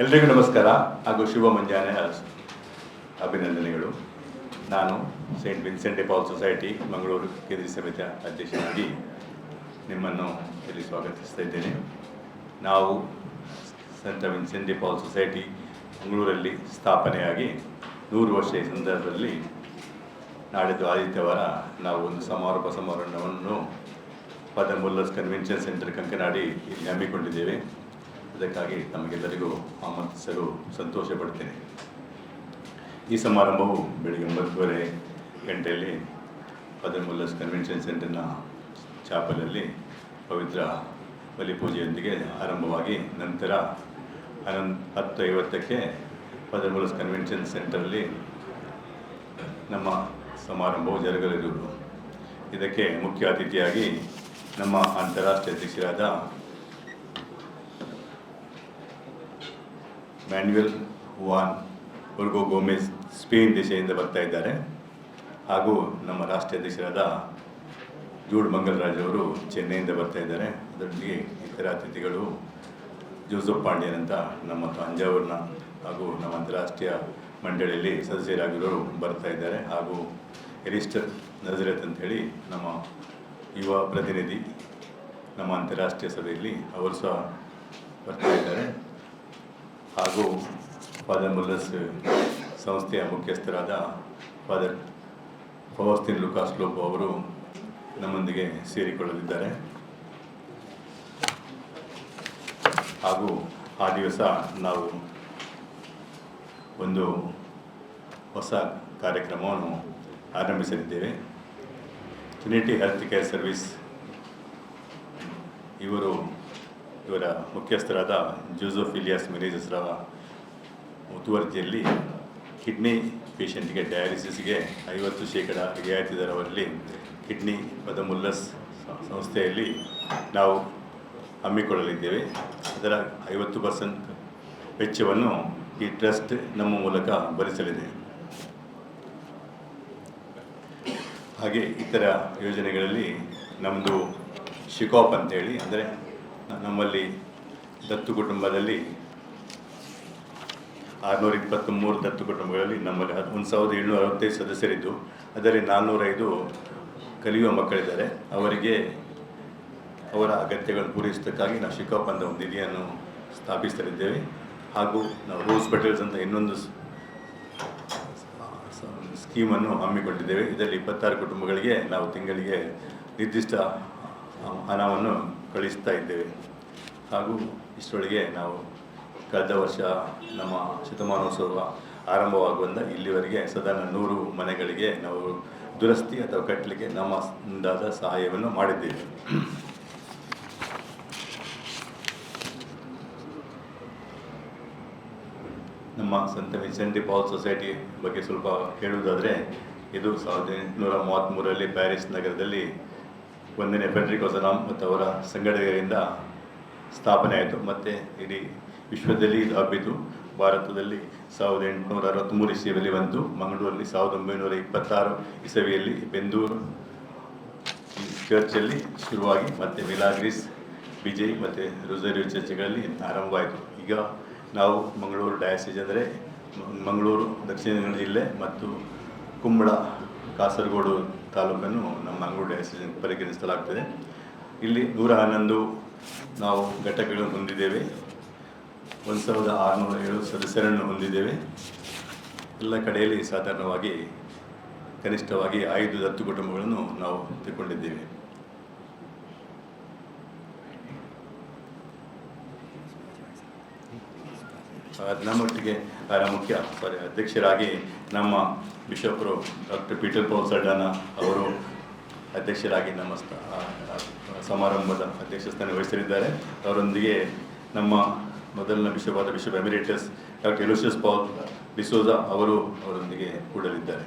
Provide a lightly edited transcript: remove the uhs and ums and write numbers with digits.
ಎಲ್ರಿಗೂ ನಮಸ್ಕಾರ ಹಾಗೂ ಶುಭ ಮುಂಜಾನೆ ಅಭಿನಂದನೆಗಳು. ನಾನು ಸೈಂಟ್ ವಿನ್ಸೆಂಟ್ ಡೆ ಪಾಲ್ ಸೊಸೈಟಿ ಮಂಗಳೂರು ಕೇಂದ್ರೀಯ ಸಮಿತಿಯ ಅಧ್ಯಕ್ಷನಾಗಿ ನಿಮ್ಮನ್ನು ಇಲ್ಲಿ ಸ್ವಾಗತಿಸ್ತಾ ಇದ್ದೇನೆ. ನಾವು ಸಂತ ವಿನ್ಸೆಂಟ್ ಡೆ ಪಾಲ್ ಸೊಸೈಟಿ ಮಂಗಳೂರಲ್ಲಿ ಸ್ಥಾಪನೆಯಾಗಿ 100 ವರ್ಷ ಈ ಸಂದರ್ಭದಲ್ಲಿ ನಾಡಿದ್ದು ಆದಿತ್ಯವಾರ ನಾವು ಒಂದು ಸಮಾರಂಭವನ್ನು father Muller's convention centre Kankanadi ಇಲ್ಲಿ ಹಮ್ಮಿಕೊಂಡಿದ್ದೇವೆ. ಅದಕ್ಕಾಗಿ ತಮಗೆಲ್ಲರಿಗೂ ಆಮಂತ್ರಿಸಲು ಸಂತೋಷ ಪಡ್ತೇನೆ. ಈ ಸಮಾರಂಭವು ಬೆಳಿಗ್ಗೆ 9:30 ಗಂಟೆಯಲ್ಲಿ ಫಾದರ್ ಮುಲ್ಲರ್ಸ್ ಕನ್ವೆನ್ಷನ್ ಸೆಂಟರ್ನ ಚಾಪಲಲ್ಲಿ ಪವಿತ್ರ ಬಲಿಪೂಜೆಯೊಂದಿಗೆ ಆರಂಭವಾಗಿ ನಂತರ 10:50ಕ್ಕೆ ಫಾದರ್ ಮುಲ್ಲರ್ಸ್ ಕನ್ವೆನ್ಷನ್ ಸೆಂಟರಲ್ಲಿ ನಮ್ಮ ಸಮಾರಂಭವು ಜರುಗಲಿರುವುದು. ಇದಕ್ಕೆ ಮುಖ್ಯ ಅತಿಥಿಯಾಗಿ ನಮ್ಮ ಅಂತಾರಾಷ್ಟ್ರೀಯ ಅಧ್ಯಕ್ಷರಾದ ಮ್ಯಾನ್ಯುಯಲ್ ವಾನ್ ಉರ್ಗೋ ಗೋಮೆಸ್ ಸ್ಪೇನ್ ದೇಶದಿಂದ ಬರ್ತಾ ಇದ್ದಾರೆ. ಹಾಗೂ ನಮ್ಮ ರಾಷ್ಟ್ರೀಯ ಅಧ್ಯಕ್ಷರಾದ ಜೂಡ್ ಮಂಗಲರಾಜ್ ಅವರು ಚೆನ್ನೈಯಿಂದ ಬರ್ತಾ ಇದ್ದಾರೆ. ಅದರೊಂದಿಗೆ ಇತರ ಅತಿಥಿಗಳು ಜೋಸೆಫ್ ಪಾಂಡ್ಯನ್ ಅಂತ ನಮ್ಮ ತಂಜಾವೂರಿನ ಹಾಗೂ ನಮ್ಮ ಅಂತಾರಾಷ್ಟ್ರೀಯ ಮಂಡಳಿಯಲ್ಲಿ ಸದಸ್ಯರಾಗಿರೋರು ಬರ್ತಾ ಇದ್ದಾರೆ. ಹಾಗೂ ಎರಿಸ್ಟರ್ ನಜರತ್ ಅಂಥೇಳಿ ನಮ್ಮ ಯುವ ಪ್ರತಿನಿಧಿ ನಮ್ಮ ಅಂತಾರಾಷ್ಟ್ರೀಯ ಸಭೆಯಲ್ಲಿ ಅವರು ಸಹ ಬರ್ತಾ ಇದ್ದಾರೆ. ಹಾಗೂ ಫಾದರ್ ಮುಲ್ಲರ್ಸ್ ಸಂಸ್ಥೆಯ ಮುಖ್ಯಸ್ಥರಾದ ಫಾದರ್ ಫೌಸ್ಟಿನ್ ಲುಕಾಸ್ ಲೋಬೋ ಅವರು ನಮ್ಮೊಂದಿಗೆ ಸೇರಿಕೊಳ್ಳಲಿದ್ದಾರೆ. ಹಾಗೂ ಆ ದಿವಸ ನಾವು ಒಂದು ಹೊಸ ಕಾರ್ಯಕ್ರಮವನ್ನು ಆರಂಭಿಸಲಿದ್ದೇವೆ. ಟ್ರಿನಿಟಿ ಹೆಲ್ತ್ ಕೇರ್ ಸರ್ವಿಸ್ ಇವರ ಮುಖ್ಯಸ್ಥರಾದ ಜೋಸೆಫ್ ಇಲಿಯಾಸ್ ಮೆನೇಜಸ್ರ ಮುತುವರ್ಜಿಯಲ್ಲಿ ಕಿಡ್ನಿ ಪೇಷಂಟ್ಗೆ ಡಯಾಲಿಸಿಸ್ಗೆ 50% ರಿಯಾಯಿತಿ ದರದಲ್ಲಿ ಕಿಡ್ನಿ ಫಾದರ್ ಮುಲ್ಲರ್ಸ್ ಸಂಸ್ಥೆಯಲ್ಲಿ ನಾವು ಹಮ್ಮಿಕೊಳ್ಳಲಿದ್ದೇವೆ. ಅದರ 50% ವೆಚ್ಚವನ್ನು ಈ ಟ್ರಸ್ಟ್ ನಮ್ಮ ಮೂಲಕ ಭರಿಸಲಿದೆ. ಹಾಗೆ ಇತರ ಯೋಜನೆಗಳಲ್ಲಿ ನಮ್ಮದು ಶಿಕಾಪ್ ಅಂತೇಳಿ, ಅಂದರೆ ನಮ್ಮಲ್ಲಿ ದತ್ತು ಕುಟುಂಬದಲ್ಲಿ 623 ದತ್ತು ಕುಟುಂಬಗಳಲ್ಲಿ ನಮ್ಮಲ್ಲಿ 1765 ಸದಸ್ಯರಿದ್ದು ಅದರಲ್ಲಿ 405 ಕಲಿಯುವ ಮಕ್ಕಳಿದ್ದಾರೆ. ಅವರಿಗೆ ಅವರ ಅಗತ್ಯಗಳನ್ನು ಪೂರೈಸೋದಕ್ಕಾಗಿ ನಾವು ಶಿಕಾಪ್ ಅಂತ ಒಂದು ನಿಧಿಯನ್ನು ಸ್ಥಾಪಿಸಲಿದ್ದೇವೆ. ಹಾಗೂ ನಾವು ರೋಸ್ ಪೆಟಲ್ಸ್ ಅಂತ ಇನ್ನೊಂದು ಸ್ಕೀಮನ್ನು ಹಮ್ಮಿಕೊಂಡಿದ್ದೇವೆ. ಇದರಲ್ಲಿ 26 ಕುಟುಂಬಗಳಿಗೆ ನಾವು ತಿಂಗಳಿಗೆ ನಿರ್ದಿಷ್ಟ ಹಣವನ್ನು ಕಳಿಸ್ತಾ ಇದ್ದೇವೆ. ಹಾಗೂ ಇಷ್ಟರೊಳಗೆ ನಾವು ಕಳೆದ ವರ್ಷ ನಮ್ಮ ಶತಮಾನೋತ್ಸವ ಆರಂಭವಾಗುವಂಥ ಇಲ್ಲಿವರೆಗೆ ಸಾಧಾರಣ 100 ಮನೆಗಳಿಗೆ ನಾವು ದುರಸ್ತಿ ಅಥವಾ ಕಟ್ಟಲಿಕ್ಕೆ ನಮ್ಮಿಂದಾದ ಸಹಾಯವನ್ನು ಮಾಡಿದ್ದೇವೆ. ನಮ್ಮ ಸಂತ ವಿನ್ಸೆಂಟ್ ಡೆ ಪಾಲ್ ಸೊಸೈಟಿ ಬಗ್ಗೆ ಸ್ವಲ್ಪ ಹೇಳುವುದಾದರೆ, ಇದು 1833ರಲ್ಲಿ ಪ್ಯಾರಿಸ್ ನಗರದಲ್ಲಿ 1ನೇ ಫೆಡರಿಕೋ ಸಲಾಮ್ ಮತ್ತು ಅವರ ಸಂಘಟಕರಿಂದ ಸ್ಥಾಪನೆ ಆಯಿತು. ಮತ್ತು ಇಡೀ ವಿಶ್ವದಲ್ಲಿ ಇದು ಹಬ್ಬಿತು. ಭಾರತದಲ್ಲಿ 1863 ಇಸವಿಯಲ್ಲಿ ಬಂತು. ಮಂಗಳೂರಲ್ಲಿ 1926 ಇಸವಿಯಲ್ಲಿ ಬೆಂದೂರು ಚರ್ಚಲ್ಲಿ ಶುರುವಾಗಿ ಮತ್ತು ಮಿಲಾಗ್ರಿಸ್, ವಿಜಯ್ ಮತ್ತು ರೋಸರಿಯೋ ಚರ್ಚ್ಗಳಲ್ಲಿ ಆರಂಭವಾಯಿತು. ಈಗ ನಾವು ಮಂಗಳೂರು ಡಯಾಸಿಸ್ ಅಂದರೆ ಮಂಗಳೂರು ದಕ್ಷಿಣ ಕನ್ನಡ ಜಿಲ್ಲೆ ಮತ್ತು ಕುಂಬಳ ಕಾಸರಗೋಡು ತಾಲೂಕನ್ನು ನಮ್ಮ ಮಂಗಳೂರು ಡಯಾಸಿಸ್ ಪರಿಗಣಿಸಲಾಗ್ತದೆ. ಇಲ್ಲಿ 111 ನಾವು ಘಟಕಗಳನ್ನು ಹೊಂದಿದ್ದೇವೆ. 1607 ಸದಸ್ಯರನ್ನು ಹೊಂದಿದ್ದೇವೆ. ಎಲ್ಲ ಕಡೆಯಲ್ಲಿ ಸಾಧಾರಣವಾಗಿ ಕನಿಷ್ಠವಾಗಿ 5 ದತ್ತು ಕುಟುಂಬಗಳನ್ನು ನಾವು ತೆಗೆದುಕೊಂಡಿದ್ದೇವೆ. ನಮ್ಮೊಟ್ಟಿಗೆ ಅಧ್ಯಕ್ಷರಾಗಿ ನಮ್ಮ ಬಿಷಪ್ರು ಡಾಕ್ಟರ್ ಪೀಟರ್ ಪೌಲ್ ಸರ್ಡಾನ ಅವರು ಅಧ್ಯಕ್ಷರಾಗಿ ನಮ್ಮ ಸಮಾರಂಭದ ಅಧ್ಯಕ್ಷ ಸ್ಥಾನ ವಹಿಸಲಿದ್ದಾರೆ. ಅವರೊಂದಿಗೆ ನಮ್ಮ ಮೊದಲನೇ bishop emeritus doctor Aloysius Paul D'Souza ಅವರೊಂದಿಗೆ ಕೂಡಲಿದ್ದಾರೆ.